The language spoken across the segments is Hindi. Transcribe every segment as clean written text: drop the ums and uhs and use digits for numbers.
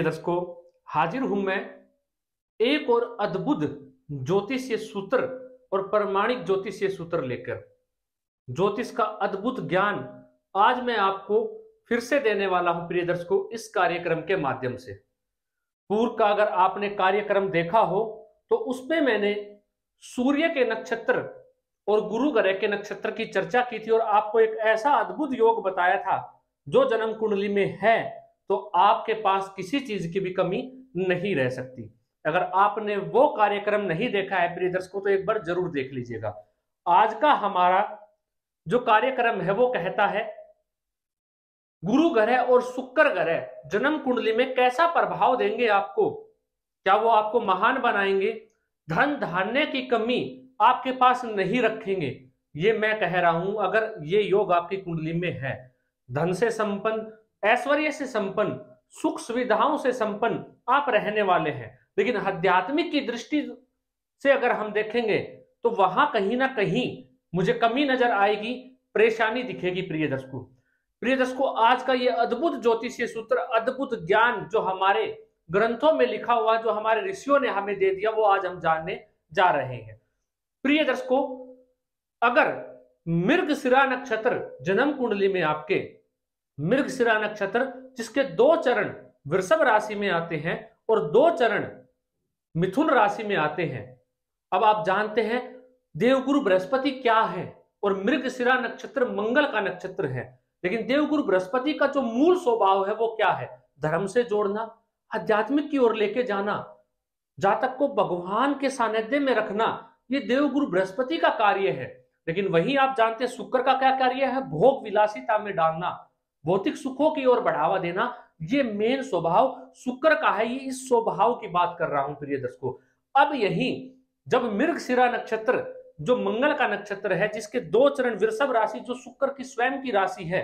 दर्शकों, हाजिर हूं मैं एक और अद्भुत ज्योतिषीय सूत्र और प्रमाणिक ज्योतिषीय सूत्र लेकर। ज्योतिष का अद्भुत ज्ञान आज मैं आपको फिर से देने वाला हूं प्रिय दर्शकों, इस कार्यक्रम के माध्यम से। पूर्व का अगर आपने कार्यक्रम देखा हो तो उसमें मैंने सूर्य के नक्षत्र और गुरु ग्रह के नक्षत्र की चर्चा की थी और आपको एक ऐसा अद्भुत योग बताया था जो जन्म कुंडली में है तो आपके पास किसी चीज की भी कमी नहीं रह सकती। अगर आपने वो कार्यक्रम नहीं देखा है प्रिय दर्शकों तो एक बार जरूर देख लीजिएगा। आज का हमारा जो कार्यक्रम है वो कहता है गुरु ग्रह और शुक्र ग्रह जन्म कुंडली में कैसा प्रभाव देंगे आपको। क्या वो आपको महान बनाएंगे, धन धान्य की कमी आपके पास नहीं रखेंगे। ये मैं कह रहा हूं, अगर ये योग आपकी कुंडली में है, धन से संपन्न, ऐश्वर्य से संपन्न, सुख सुविधाओं से संपन्न आप रहने वाले हैं। लेकिन आध्यात्मिक की दृष्टि से अगर हम देखेंगे तो वहां कहीं ना कहीं मुझे कमी नजर आएगी, परेशानी दिखेगी। प्रिय दर्शकों, आज का ये अद्भुत ज्योतिषीय सूत्र, अद्भुत ज्ञान जो हमारे ग्रंथों में लिखा हुआ, जो हमारे ऋषियों ने हमें दे दिया, वो आज हम जानने जा रहे हैं। प्रिय दर्शकों, अगर मृगशिरा नक्षत्र जन्म कुंडली में आपके, मृगशिरा नक्षत्र जिसके 2 चरण वृषभ राशि में आते हैं और 2 चरण मिथुन राशि में आते हैं। अब आप जानते हैं देवगुरु बृहस्पति क्या है और मृगशिरा नक्षत्र मंगल का नक्षत्र है। लेकिन देवगुरु बृहस्पति का जो मूल स्वभाव है वो क्या है? धर्म से जोड़ना, आध्यात्मिक की ओर लेके जाना, जातक को भगवान के सानिध्य में रखना, ये देवगुरु बृहस्पति का कार्य है। लेकिन वही आप जानते हैं शुक्र का क्या कार्य है? भोग विलासिता में डालना, भौतिक सुखों की ओर बढ़ावा देना। ये मेन स्वभाव शुक्र का है। ये इस स्वभाव की बात कर रहा हूं प्रिय दर्शकों। अब यही जब मृगशिरा नक्षत्र जो मंगल का नक्षत्र है, जिसके 2 चरण वृषभ राशि जो शुक्र की स्वयं की राशि है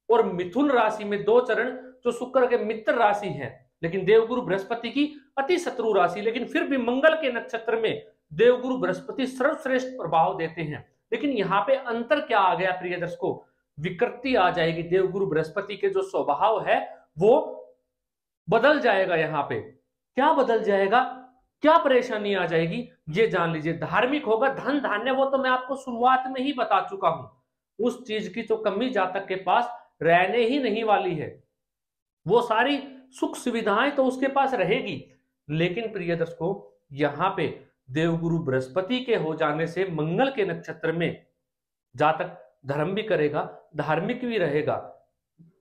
और मिथुन राशि में 2 चरण जो शुक्र के मित्र राशि है, लेकिन देवगुरु बृहस्पति की अति शत्रु राशि, लेकिन फिर भी मंगल के नक्षत्र में देवगुरु बृहस्पति सर्वश्रेष्ठ प्रभाव देते हैं। लेकिन यहाँ पे अंतर क्या आ गया प्रिय दर्शकों? विकृति आ जाएगी। देवगुरु बृहस्पति के जो स्वभाव है वो बदल जाएगा। यहाँ पे क्या बदल जाएगा, क्या परेशानी आ जाएगी, ये जान लीजिए। धार्मिक होगा, धन धान्य वो तो मैं आपको शुरुआत में ही बता चुका हूं। उस चीज की तो कमी जातक के पास रहने ही नहीं वाली है। वो सारी सुख सुविधाएं तो उसके पास रहेगी। लेकिन प्रिय दर्शकों, यहाँ पे देवगुरु बृहस्पति के हो जाने से मंगल के नक्षत्र में जातक धर्म भी करेगा, धार्मिक भी रहेगा,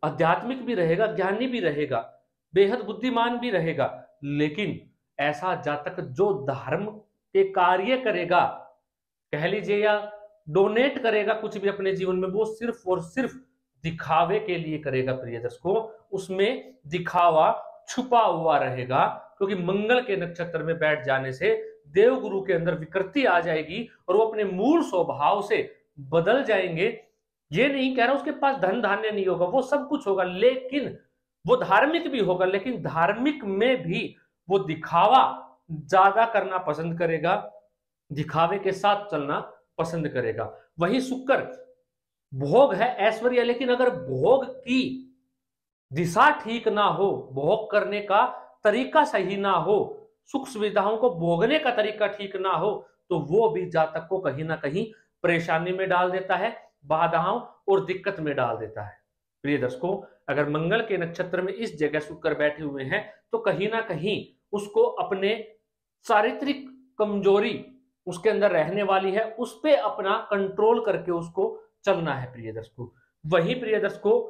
आध्यात्मिक भी रहेगा, ज्ञानी भी रहेगा, बेहद बुद्धिमान भी रहेगा। लेकिन ऐसा जातक जो धर्म के कार्य करेगा, कह लीजिए या डोनेट करेगा कुछ भी अपने जीवन में, वो सिर्फ और सिर्फ दिखावे के लिए करेगा। प्रिय दर्शकों, उसमें दिखावा छुपा हुआ रहेगा, क्योंकि मंगल के नक्षत्र में बैठ जाने से देवगुरु के अंदर विकृति आ जाएगी और वो अपने मूल स्वभाव से बदल जाएंगे। ये नहीं कह रहा उसके पास धन धान्य नहीं होगा, वो सब कुछ होगा, लेकिन वो धार्मिक भी होगा। लेकिन धार्मिक में भी वो दिखावा ज्यादा करना पसंद करेगा, दिखावे के साथ चलना पसंद करेगा। वही शुक्र भोग है, ऐश्वर्य, लेकिन अगर भोग की दिशा ठीक ना हो, भोग करने का तरीका सही ना हो, सुख सुविधाओं को भोगने का तरीका ठीक ना हो, तो वो भी जातक को कहीं ना कहीं परेशानी में डाल देता है, बाधाओं और दिक्कत में डाल देता है। प्रिय दर्शकों, अगर मंगल के नक्षत्र में इस जगह शुक्र बैठे हुए हैं तो कहीं ना कहीं उसको अपने चारित्रिक कमजोरी उसके अंदर रहने वाली है, उस पे अपना कंट्रोल करके उसको चलना है। प्रिय दर्शकों, वही प्रिय दर्शकों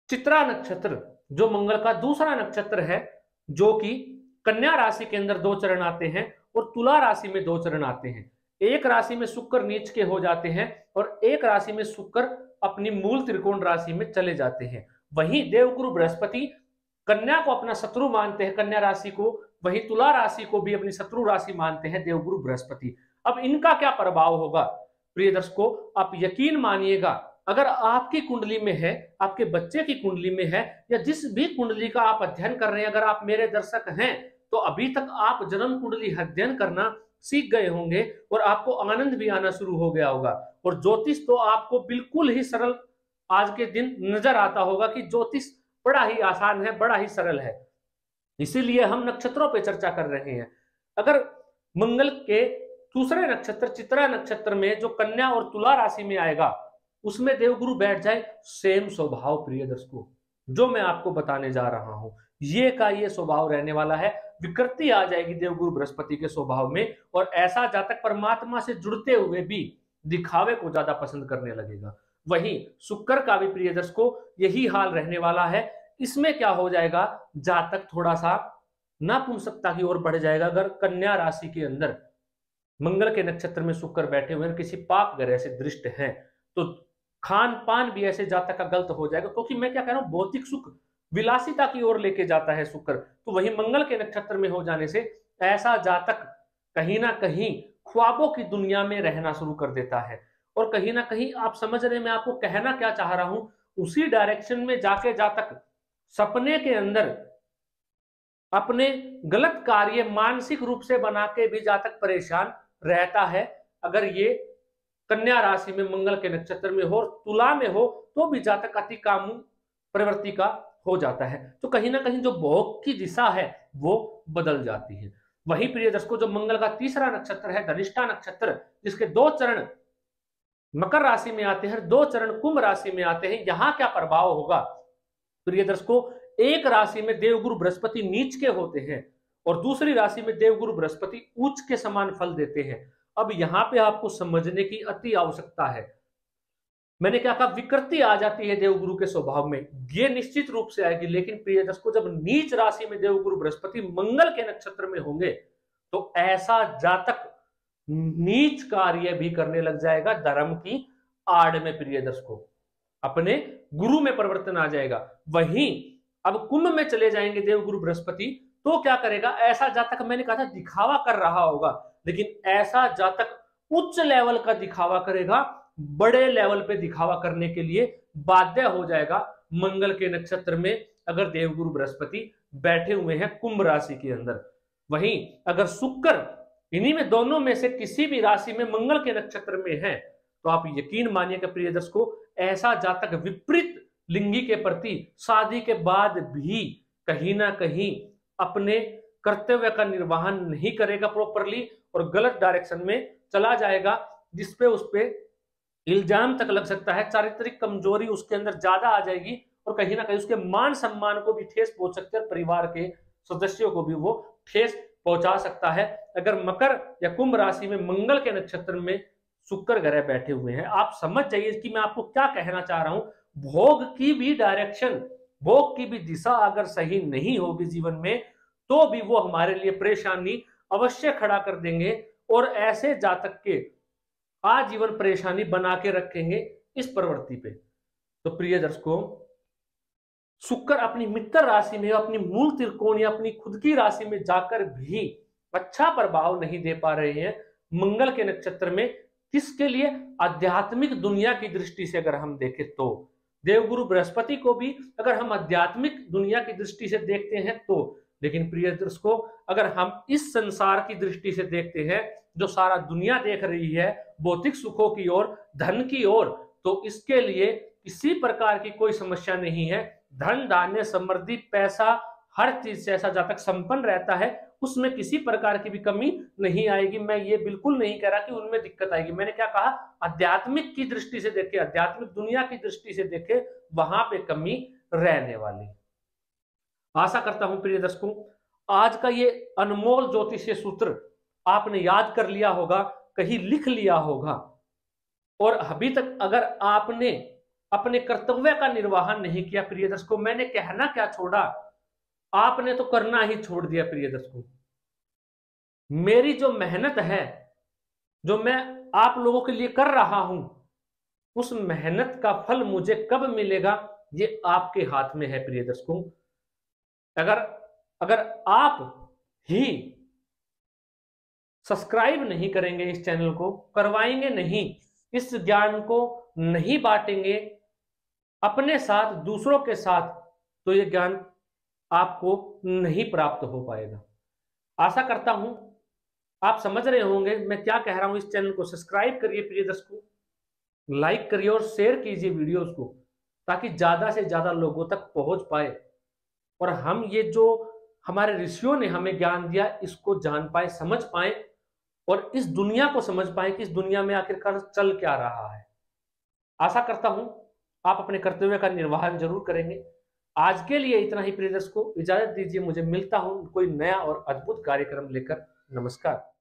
चित्रा नक्षत्र जो मंगल का दूसरा नक्षत्र है, जो कि कन्या राशि के अंदर 2 चरण आते हैं और तुला राशि में 2 चरण आते हैं। एक राशि में शुक्र नीच के हो जाते हैं और एक राशि में शुक्र अपनी मूल त्रिकोण राशि में चले जाते हैं। वहीं देवगुरु बृहस्पति कन्या को अपना शत्रु मानते हैं, कन्या राशि को, वही तुला राशि को भी अपनी शत्रु राशि मानते हैं देवगुरु बृहस्पति। अब इनका क्या प्रभाव होगा प्रिय दर्शकों? आप यकीन मानिएगा, अगर आपकी कुंडली में है, आपके बच्चे की कुंडली में है, या जिस भी कुंडली का आप अध्ययन कर रहे हैं, अगर आप मेरे दर्शक हैं तो अभी तक आप जन्म कुंडली अध्ययन करना सीख गए होंगे और आपको आनंद भी आना शुरू हो गया होगा। और ज्योतिष तो आपको बिल्कुल ही सरल आज के दिन नजर आता होगा कि ज्योतिष बड़ा ही आसान है, बड़ा ही सरल है। इसीलिए हम नक्षत्रों पे चर्चा कर रहे हैं। अगर मंगल के दूसरे नक्षत्र चित्रा नक्षत्र में जो कन्या और तुला राशि में आएगा उसमें देवगुरु बैठ जाए, सेम स्वभाव प्रिय दर्शकों जो मैं आपको बताने जा रहा हूं ये का ये स्वभाव रहने वाला है। विकृति आ जाएगी देवगुरु बृहस्पति के स्वभाव में, और ऐसा जातक परमात्मा से जुड़ते हुए भी दिखावे को ज्यादा पसंद करने लगेगा। वहीं शुक्र का भी प्रिय दर्शकों यही हाल रहने वाला है। इसमें क्या हो जाएगा, जातक थोड़ा सा नापुंसकता की ओर बढ़ जाएगा। अगर कन्या राशि के अंदर मंगल के नक्षत्र में शुक्र बैठे हुए हैं, किसी पाप ग्रह से दृष्ट हैं, तो खान पान भी ऐसे जातक का गलत हो जाएगा। क्योंकि मैं क्या कह रहा हूं, भौतिक सुख विलासिता की ओर लेके जाता है शुक्र, तो वही मंगल के नक्षत्र में हो जाने से ऐसा जातक कहीं ना कहीं ख्वाबों की दुनिया में रहना शुरू कर देता है। और कहीं ना कहीं आप समझ रहे मैं आपको कहना क्या चाह रहा हूं, उसी डायरेक्शन में जाके जातक सपने के अंदर अपने गलत कार्य मानसिक रूप से बना के भी जातक परेशान रहता है। अगर ये कन्या राशि में मंगल के नक्षत्र में हो, तुला में हो, तो भी जातक अति कामू प्रवृत्ति का हो जाता है। तो कहीं ना कहीं जो भोग की दिशा है वो बदल जाती है। वही प्रिय दर्शकों जो मंगल का तीसरा नक्षत्र है धनिष्ठा नक्षत्र, जिसके 2 चरण मकर राशि में आते हैं, 2 चरण कुंभ राशि में आते हैं, यहां क्या प्रभाव होगा प्रिय दर्शकों, एक राशि में देवगुरु बृहस्पति नीच के होते हैं और दूसरी राशि में देवगुरु बृहस्पति उच्च के समान फल देते हैं। अब यहां पे आपको समझने की अति आवश्यकता है। मैंने क्या कहा, विकृति आ जाती है देवगुरु के स्वभाव में, ये निश्चित रूप से आएगी। लेकिन प्रिय दर्शकों जब नीच राशि में देवगुरु बृहस्पति मंगल के नक्षत्र में होंगे तो ऐसा जातक नीच कार्य भी करने लग जाएगा धर्म की आड़ में। प्रिय दर्शकों अपने गुरु में परिवर्तन आ जाएगा। वहीं अब कुंभ में चले जाएंगे देवगुरु बृहस्पति, तो क्या करेगा, ऐसा जातक मैंने कहा था दिखावा कर रहा होगा, लेकिन ऐसा जातक उच्च लेवल का दिखावा करेगा, बड़े लेवल पे दिखावा करने के लिए बाध्य हो जाएगा मंगल के नक्षत्र में अगर देवगुरु बृहस्पति बैठे हुए हैं कुंभ राशि के अंदर। वहीं अगर शुक्र इन्हीं में दोनों में से किसी भी राशि में मंगल के नक्षत्र में है, तो आप यकीन मानिएगा प्रिय दर्शकों ऐसा जातक विपरीत लिंगी के प्रति शादी के बाद भी कहीं ना कहीं अपने कर्तव्य का निर्वहन नहीं करेगा प्रॉपरली और गलत डायरेक्शन में चला जाएगा, जिसपे उस पे इल्जाम तक लग सकता है। चारित्रिक कमजोरी उसके अंदर ज्यादा आ जाएगी और कहीं ना कहीं उसके मान सम्मान को भी ठेस पहुंच सकती है और परिवार के सदस्यों को भी वो ठेस पहुंचा सकता है। अगर मकर या कुंभ राशि में मंगल के नक्षत्र में शुक्र ग्रह बैठे हुए हैं, आप समझ जाइए कि मैं आपको क्या कहना चाह रहा हूं। भोग की भी डायरेक्शन, भोग की भी दिशा अगर सही नहीं होगी जीवन में, तो भी वो हमारे लिए परेशानी अवश्य खड़ा कर देंगे और ऐसे जातक के आजीवन परेशानी बना के रखेंगे इस प्रवृत्ति पे। तो प्रिय दर्शकों शुक्र अपनी मित्र राशि में, अपनी मूल त्रिकोण या अपनी खुद की राशि में जाकर भी अच्छा प्रभाव नहीं दे पा रहे हैं मंगल के नक्षत्र में। किसके लिए, आध्यात्मिक दुनिया की दृष्टि से अगर हम देखें तो देवगुरु बृहस्पति को भी अगर हम आध्यात्मिक दुनिया की दृष्टि से देखते हैं तो, लेकिन प्रिय दर्शकों अगर हम इस संसार की दृष्टि से देखते हैं जो सारा दुनिया देख रही है भौतिक सुखों की ओर, धन की ओर, तो इसके लिए किसी प्रकार की कोई समस्या नहीं है। धन धान्य समृद्धि पैसा हर चीज से ऐसा जातक संपन्न रहता है, उसमें किसी प्रकार की भी कमी नहीं आएगी। मैं ये बिल्कुल नहीं कह रहा कि उनमें दिक्कत आएगी। मैंने क्या कहा, आध्यात्मिक की दृष्टि से देखे, आध्यात्मिक दुनिया की दृष्टि से देखे, वहां पे कमी रहने वाली। आशा करता हूं प्रिय दर्शकों आज का ये अनमोल ज्योतिषीय सूत्र आपने याद कर लिया होगा, कहीं लिख लिया होगा, और अभी तक अगर आपने अपने कर्तव्य का निर्वहन नहीं किया प्रिय दर्शकों, मैंने कहना क्या छोड़ा, आपने तो करना ही छोड़ दिया प्रिय दर्शकों। मेरी जो मेहनत है, जो मैं आप लोगों के लिए कर रहा हूं, उस मेहनत का फल मुझे कब मिलेगा ये आपके हाथ में है प्रिय दर्शकों। अगर आप ही सब्सक्राइब नहीं करेंगे इस चैनल को, करवाएंगे नहीं, इस ज्ञान को नहीं बांटेंगे अपने साथ दूसरों के साथ, तो ये ज्ञान आपको नहीं प्राप्त हो पाएगा। आशा करता हूं आप समझ रहे होंगे मैं क्या कह रहा हूं। इस चैनल को सब्सक्राइब करिए प्रिय दर्शकों, लाइक करिए और शेयर कीजिए वीडियोस को, ताकि ज्यादा से ज्यादा लोगों तक पहुंच पाए और हम ये जो हमारे ऋषियों ने हमें ज्ञान दिया, इसको जान पाए, समझ पाए और इस दुनिया को समझ पाए कि इस दुनिया में आखिरकार चल क्या रहा है। आशा करता हूं आप अपने कर्तव्य का निर्वहन जरूर करेंगे। आज के लिए इतना ही प्रिय दर्शकों, इजाजत दीजिए, मुझे मिलता हूं कोई नया और अद्भुत कार्यक्रम लेकर। नमस्कार।